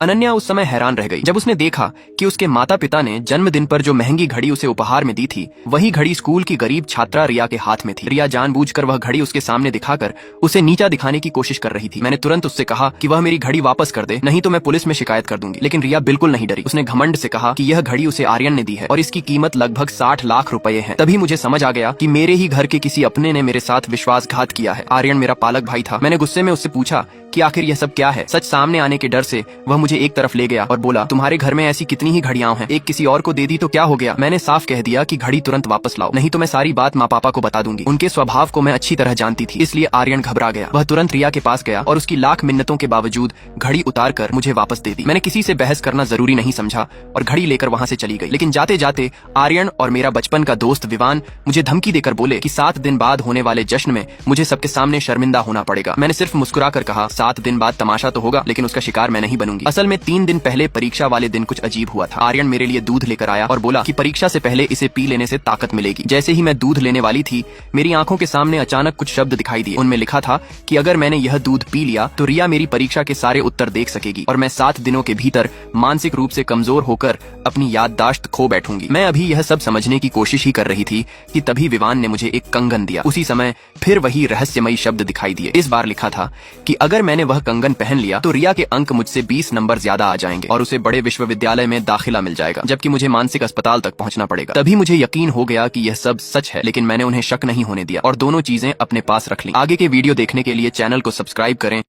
अनन्या उस समय हैरान रह गई जब उसने देखा कि उसके माता पिता ने जन्मदिन पर जो महंगी घड़ी उसे उपहार में दी थी वही घड़ी स्कूल की गरीब छात्रा रिया के हाथ में थी। रिया जानबूझकर वह घड़ी उसके सामने दिखाकर उसे नीचा दिखाने की कोशिश कर रही थी। मैंने तुरंत उससे कहा कि वह मेरी घड़ी वापस कर दे, नहीं तो मैं पुलिस में शिकायत कर दूंगी। लेकिन रिया बिल्कुल नहीं डरी। उसने घमंड से कहा कि यह घड़ी उसे आर्यन ने दी है और इसकी कीमत लगभग 60 लाख रुपए है। तभी मुझे समझ आ गया कि मेरे ही घर के किसी अपने ने मेरे साथ विश्वासघात किया है। आर्यन मेरा पालक भाई था। मैंने गुस्से में उससे पूछा कि आखिर यह सब क्या है। सच सामने आने के डर से वह मुझे एक तरफ ले गया और बोला, तुम्हारे घर में ऐसी कितनी ही घड़ियां हैं, एक किसी और को दे दी तो क्या हो गया। मैंने साफ कह दिया कि घड़ी तुरंत वापस लाओ, नहीं तो मैं सारी बात माँ पापा को बता दूंगी। उनके स्वभाव को मैं अच्छी तरह जानती थी, इसलिए आर्यन घबरा गया। वह तुरंत रिया के पास गया और उसकी लाख मिन्नतों के बावजूद घड़ी उतार कर मुझे वापस दे दी। मैंने किसी से बहस करना जरूरी नहीं समझा और घड़ी लेकर वहाँ से चली गई। लेकिन जाते जाते आर्यन और मेरा बचपन का दोस्त विवान मुझे धमकी देकर बोले कि 7 दिन बाद होने वाले जश्न में मुझे सबके सामने शर्मिंदा होना पड़ेगा। मैंने सिर्फ मुस्कुरा कर कहा, 7 दिन बाद तमाशा तो होगा, लेकिन उसका शिकार मैं नहीं बनूंगी। असल में 3 दिन पहले परीक्षा वाले दिन कुछ अजीब हुआ था। आर्यन मेरे लिए दूध लेकर आया और बोला कि परीक्षा से पहले इसे पी लेने से ताकत मिलेगी। जैसे ही मैं दूध लेने वाली थी, मेरी आंखों के सामने अचानक कुछ शब्द दिखाई दिए। उनमें लिखा था कि अगर मैंने यह दूध पी लिया तो रिया मेरी परीक्षा के सारे उत्तर देख सकेगी और मैं 7 दिनों के भीतर मानसिक रूप से कमजोर होकर अपनी याददाश्त खो बैठूंगी। मैं अभी यह सब समझने की कोशिश ही कर रही थी कि तभी विवान ने मुझे एक कंगन दिया। उसी समय फिर वही रहस्यमयी शब्द दिखाई दिए। इस बार लिखा था कि अगर मैंने वह कंगन पहन लिया तो रिया के अंक मुझसे 20 नंबर ज्यादा आ जाएंगे और उसे बड़े विश्वविद्यालय में दाखिला मिल जाएगा, जबकि मुझे मानसिक अस्पताल तक पहुंचना पड़ेगा। तभी मुझे यकीन हो गया कि यह सब सच है, लेकिन मैंने उन्हें शक नहीं होने दिया और दोनों चीजें अपने पास रख ली। आगे के वीडियो देखने के लिए चैनल को सब्सक्राइब करें।